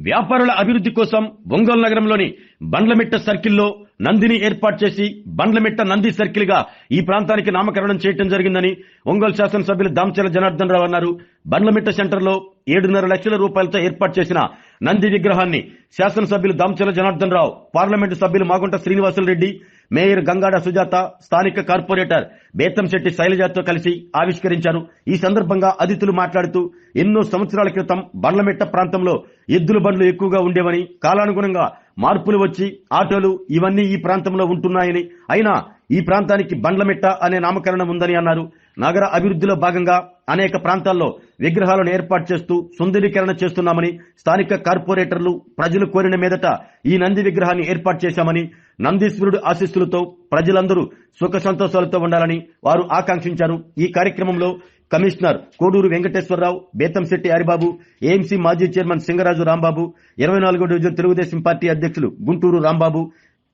వ్యాపారుల అభివృద్ధి కోసం ఒంగోలు నగరంలోని బండ్లమిట్ట సర్కిల్లో నందిని ఏర్పాటు చేసి బండ్లమిట్ట నంది సర్కిల్ గా ఈ ప్రాంతానికి నామకరణం చేయడం జరిగిందని ఒంగోలు శాసనసభ్యులు దామచర్ల జనార్దన్ రావు అన్నారు. బండ్లమిట్ట సెంటర్ లో 7.5 లక్షల రూపాయలతో ఏర్పాటు చేసిన నంది విగ్రహాన్ని శాసనసభ్యులు దామచర్ల జనార్దన్ రావు, పార్లమెంటు సభ్యులు మాగుంట శ్రీనివాసులరెడ్డి, మేయర్ గంగాడ సుజాత, స్థానిక కార్పొరేటర్ బేతంశెట్టి శైలజతో కలిసి ఆవిష్కరించారు. ఈ సందర్భంగా అతిథులు మాట్లాడుతూ ఎన్నో సంవత్సరాల క్రితం బండ్లమిట్ట ప్రాంతంలో ఎద్దుల బండ్లు ఎక్కువగా ఉండేవని, కాలానుగుణంగా మార్పులు వచ్చి ఆటోలు ఇవన్నీ ఈ ప్రాంతంలో ఉంటున్నాయని, అయినా ఈ ప్రాంతానికి బండ్లమిట్ట అనే నామకరణం ఉందని అన్నారు. నగర అభివృద్ధిలో భాగంగా అనేక ప్రాంతాల్లో విగ్రహాలను ఏర్పాటు చేస్తూ సుందరీకరణ చేస్తున్నామని, స్థానిక కార్పొరేటర్లు ప్రజలు కోరిన మీదట ఈ నంది విగ్రహాన్ని ఏర్పాటు చేశామని, నందీశ్వరుడు ఆశీస్సులతో ప్రజలందరూ సుఖ సంతోషాలతో ఉండాలని వారు ఆకాంక్షించారు. ఈ కార్యక్రమంలో కమిషనర్ కోడూరు వెంకటేశ్వరరావు, బేతంశెట్టి హరిబాబు, ఏఎంసీ మాజీ చైర్మన్ సింగరాజు రాంబాబు, 24వ డివిజన్ తెలుగుదేశం పార్టీ అధ్యక్షులు గుంటూరు రాంబాబు,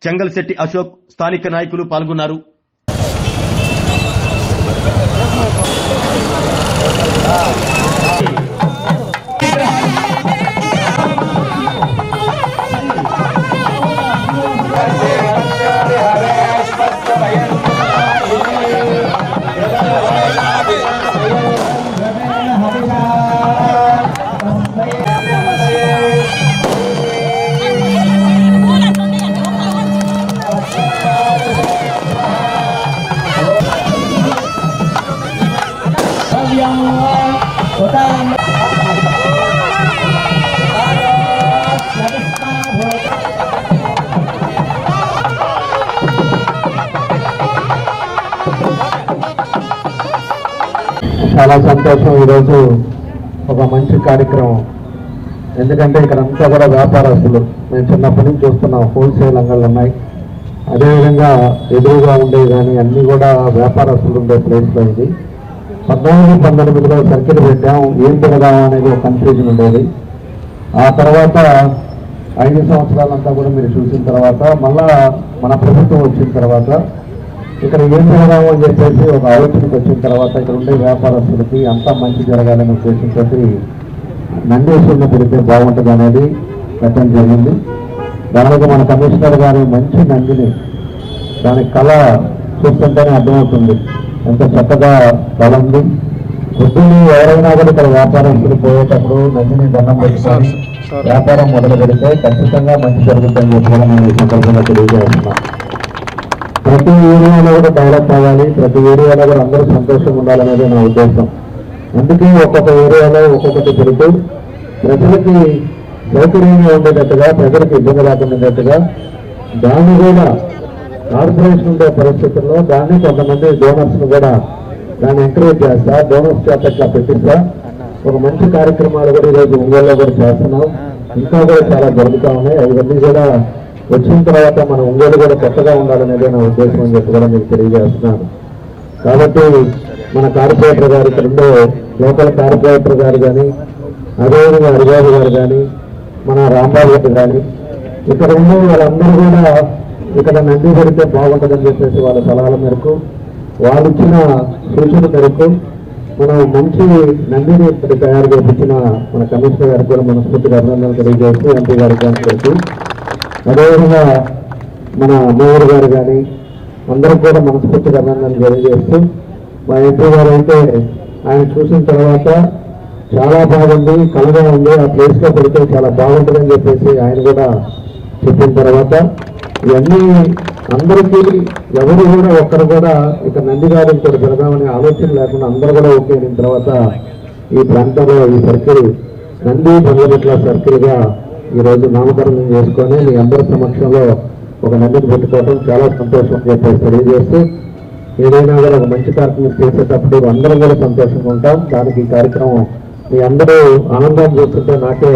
చెంగల్శెట్టి అశోక్, స్థానిక నాయకులు పాల్గొన్నారు. చాలా సంతోషం. ఈరోజు ఒక మంచి కార్యక్రమం. ఎందుకంటే ఇక్కడ అంతా కూడా వ్యాపారస్తులు, మేము చిన్నప్పటి నుంచి చూస్తున్నాం, హోల్సేల్ అంగళ్ళు ఉన్నాయి, అదేవిధంగా ఎదురుగా ఉండేవి కానీ అన్నీ కూడా వ్యాపారస్తులు ఉండే ప్లేస్లో ఇది. 14-19లో సర్కిల్ పెట్టాం, ఏం పెడదాం అనేది ఒక కన్ఫ్యూజన్ ఉండేది. ఆ తర్వాత 5 సంవత్సరాలంతా కూడా మీరు చూసిన తర్వాత మళ్ళా మన ప్రభుత్వం వచ్చిన తర్వాత ఇక్కడ ఏం జరగాము అని చెప్పేసి ఒక ఆలోచనకు వచ్చిన తర్వాత ఇక్కడ ఉండే వ్యాపారస్తులకి అంతా మంచి జరగాలనే ఉద్దేశంతో నందీశ్వరుని పెడితే బాగుంటుంది అనేది పెట్టడం జరిగింది. దానికి మన కమిషనర్ గారు మంచి నందిని, దాని కళ చూస్తుంటేనే అర్థమవుతుంది ఎంత చక్కగా కళ ఉంది. పొద్దున్నే ఎవరైనా కూడా ఇక్కడ వ్యాపారస్తులు పోయేటప్పుడు నందిని దండం పెట్టుకొని వ్యాపారం మొదలు పెడితే ఖచ్చితంగా మంచి జరుగుతుందని చెప్పి నేను ఈ సందర్భంగా తెలియజేస్తున్నాను. ప్రతి ఏరియాలో కూడా డెవలప్ అవ్వాలి, ప్రతి ఏరియాలో కూడా అందరూ సంతోషంగా ఉండాలనేది నా ఉద్దేశం. అందుకే ఒక్కొక్క ఏరియాలో ఒక్కొక్కటి పెడుతూ ప్రజలకి సౌకర్యంగా ఉండేటట్టుగా, ప్రజలకు ఇబ్బంది రాకుండా దాన్ని కూడా కార్పొరేషన్ ఉండే పరిస్థితుల్లో దాన్ని కొంతమంది డోనర్స్ను కూడా దాన్ని ఎంకరేజ్ చేస్తా, డోనర్స్ చేత ఇట్లా పెట్టిస్తా ఒక మంచి కార్యక్రమాలు కూడా ఈరోజు ఒంగోలులో కూడా చేస్తున్నాం. ఇంకా కూడా చాలా జరుగుతూ ఉన్నాయి. అవన్నీ కూడా వచ్చిన తర్వాత మన ఒంగోలు కూడా కొత్తగా ఉండాలనేదే నా ఉద్దేశం అని చెప్పి కూడా మీకు తెలియజేస్తున్నాను. కాబట్టి మన కార్పొరేటర్ గారు, ఇక్కడ ఉండే లోకల్ కార్పొరేటర్ గారు కానీ, అదేవిధంగా హరిబాబు గారు కానీ, మన రాంబాబు గారు కానీ, ఇక్కడ ఉండే వాళ్ళందరూ కూడా ఇక్కడ నంది పెడితే బాగుంటుందని చెప్పేసి వాళ్ళ సలహాల మేరకు, వాళ్ళు ఇచ్చిన సూచన మేరకు మనం మంచి నందిని ఇక్కడ తయారు చేయించిన మన కమిషనర్ గారికి కూడా మనస్ఫూర్తిగా అభినందనలు తెలియజేస్తూ, ఎంపీ గారికి కానీ, అదేవిధంగా మన మేయర్ గారు కానీ అందరికి కూడా మనస్ఫూర్తిగా అభినందనలు తెలియజేస్తూ, మా ఎంపీ గారు అయితే ఆయన చూసిన తర్వాత చాలా బాగుంది, కలగా ఉంది, ఆ ప్లేస్లో పెడితే చాలా బాగుంటుందని చెప్పేసి ఆయన కూడా చెప్పిన తర్వాత ఇవన్నీ అందరికీ ఎవరు కూడా ఒక్కరు కూడా ఇక నంది గారు ఇంకోటి పెడదామనే ఆలోచన లేకుండా అందరూ కూడా ఓకే అయిన తర్వాత ఈ ప్రాంతంలో ఈ సర్కిల్ నంది బండ్లమిట్ల సర్కిల్గా ఈరోజు నామకరణం చేసుకొని మీ అందరి సమక్షంలో ఒక నందిని పెట్టుకోవడం చాలా సంతోషం చెప్పేసి తెలియజేస్తూ, ఏదైనా కూడా ఒక మంచి కార్యక్రమం చేసేటప్పుడు అందరం కూడా సంతోషంగా ఉంటాం. దానికి ఈ కార్యక్రమం మీ అందరూ ఆనందం చూస్తుంటే నాకే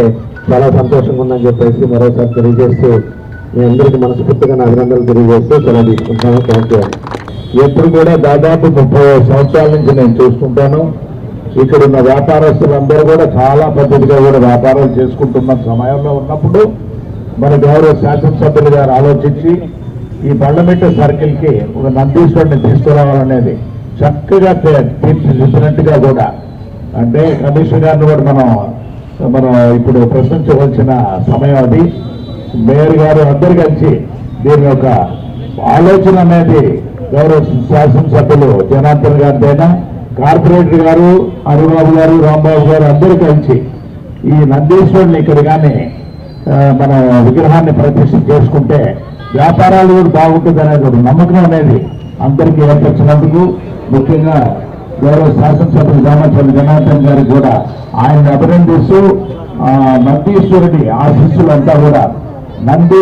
చాలా సంతోషంగా ఉందని చెప్పేసి మరోసారి తెలియజేస్తూ మీ అందరికీ మనస్ఫూర్తిగా నా అభినందనలు తెలియజేస్తూ సెలవు తీసుకుంటాను. Thank you. ఎప్పుడు కూడా దాదాపు 30 సంవత్సరాల నుంచి నేను చూసుకుంటాను. ఇక్కడ ఉన్న వ్యాపారస్తులందరూ కూడా చాలా పద్ధతిగా కూడా వ్యాపారాలు చేసుకుంటున్న సమయంలో ఉన్నప్పుడు మన గౌరవ శాసనసభ్యులు గారు ఆలోచించి ఈ బండ్లమిట్ట సర్కిల్కి ఒక నందీశ్వరుని తీసుకురావాలనేది చక్కగా తీర్చిదిద్దినట్టుగా కూడా, అంటే కమిషనర్ గారిని కూడా మనం మనం ఇప్పుడు ప్రశ్నించవలసిన సమయం అది. మేయర్ గారు అందరు కలిసి దీని యొక్క ఆలోచన అనేది గౌరవ శాసనసభ్యులు జనార్దన్ గారిదైనా, కార్పొరేటర్ గారు హరిబాబు గారు రాంబాబు గారు అందరూ కలిసి ఈ నందీశ్వరుని ఇక్కడ కానీ మన విగ్రహాన్ని ప్రతిష్ఠ చేసుకుంటే వ్యాపారాలు కూడా బాగుంటుంది అనేది ఒక నమ్మకం అనేది అందరికీ ఏర్పరిచినందుకు ముఖ్యంగా గౌరవ శాసనసభ్యులు దామచర్ల జనార్దన్ గారికి కూడా ఆయన అభినందిస్తూ నందీశ్వరుడి ఆశీస్సులంతా కూడా నంది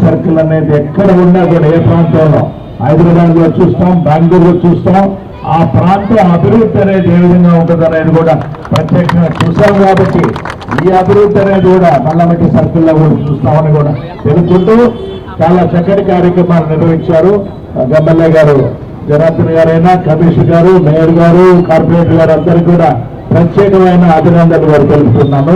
సర్కిల్ అనేది ఎక్కడ ఉన్నా కూడా ఏ ప్రాంతంలో హైదరాబాద్ లో చూస్తాం, బెంగళూరులో చూస్తాం, ఆ ప్రాంత అభివృద్ధి అనేది ఏ విధంగా ఉంటుంది అనేది కూడా ప్రత్యక్షంగా చూసాం. కాబట్టి ఈ అభివృద్ధి అనేది కూడా నల్లమట్టి సర్కిల్లో కూడా చూస్తామని కూడా తెలుసుకుంటూ చాలా చక్కటి కార్యక్రమాలు నిర్వహించారు. ఎమ్మెల్యే గారు జనార్దన్ గారైనా, కమిషనర్ గారు, మేయర్ గారు, కార్పొరేటర్ గారు అందరికీ కూడా ప్రత్యేకమైన అభినందనలు వారు తెలుపుతున్నాను.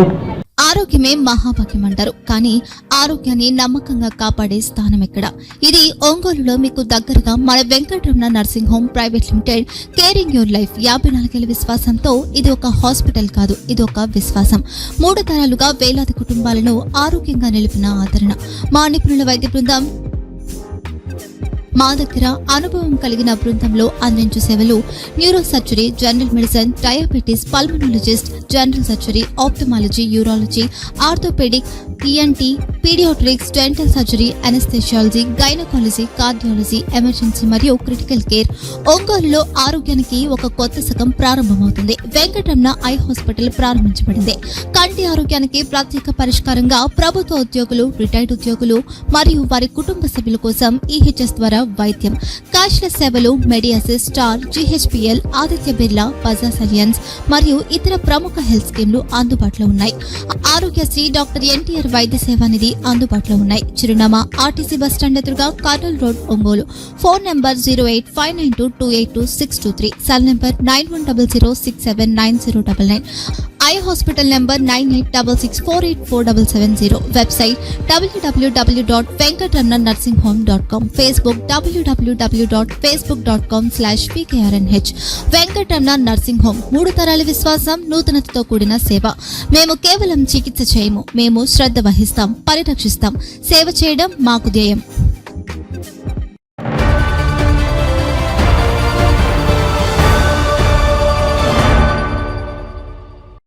ఆరోగ్యమే మహాభాగ్యం అంటారు, కానీ ఆరోగ్యాన్ని నమ్మకంగా కాపాడే స్థానం ఎక్కడ? ఇది ఒంగోలులో మీకు దగ్గరగా మన Venkataramana nursing home private limited. Caring your life 54 ఏళ్ల విశ్వాసంతో ఇది ఒక హాస్పిటల్ కాదు, ఇది ఒక విశ్వాసం. 3 తరాలుగా వేలాది కుటుంబాలను ఆరోగ్యంగా నిలిపిన ఆదరణ. మా నిపుణుల వైద్య బృందం మా దగ్గర అనుభవం కలిగిన బృందంలో అందించే సేవలు neuro surgery, general medicine, diabetes, pulmonologist, general surgery, ophthalmology, urology, orthopaedic, ENT, paediatrics, dental surgery, anaesthesiology, gynaecology, cardiology, emergency మరియు క్రిటికల్ కేర్. ఒంగోలులో ఆరోగ్యానికి ఒక కొత్త శకం ప్రారంభమవుతుంది. వెంకటరమణ ఐ హాస్పిటల్ ప్రారంభించబడింది. కంటి ఆరోగ్యానికి ప్రత్యేక పరిష్కారంగా ప్రభుత్వ ఉద్యోగులు, రిటైర్డ్ ఉద్యోగులు మరియు వారి కుటుంబ సభ్యుల కోసం ఈహెచ్ఎస్ ద్వారా వైద్యం. క్యాష్లెస్ సేవలు Mediassist, Star, GHPL, Aditya Birla, Bajaj Allianz మరియు ఇతర ప్రముఖ హెల్త్ స్కీమ్లు అందుబాటులో ఉన్నాయి. ఆరోగ్యశ్రీ, డాక్టర్ ఎన్టీఆర్ వైద్య సేవా నిధి అందుబాటులో ఉన్నాయి. చిరునామా ఆర్టీసీ బస్టాండ్ ఎదురుగా, Kurnool road, Ongole. Phone number 08592282623, cell number 9100679099. Eye hospital number 9866484770. Website www.venkatramananursinghome.com. Facebook www.facebook.com/pkrnh. Venkataramana nursing home, 3 తరాల విశ్వాసం, నూతనతతో కూడిన సేవ. మేము కేవలం చికిత్స చేయము, మేము శ్రద్ధ వహిస్తాం, పరిరక్షిస్తాం. సేవ చేయడం మాకు ధ్యేయం.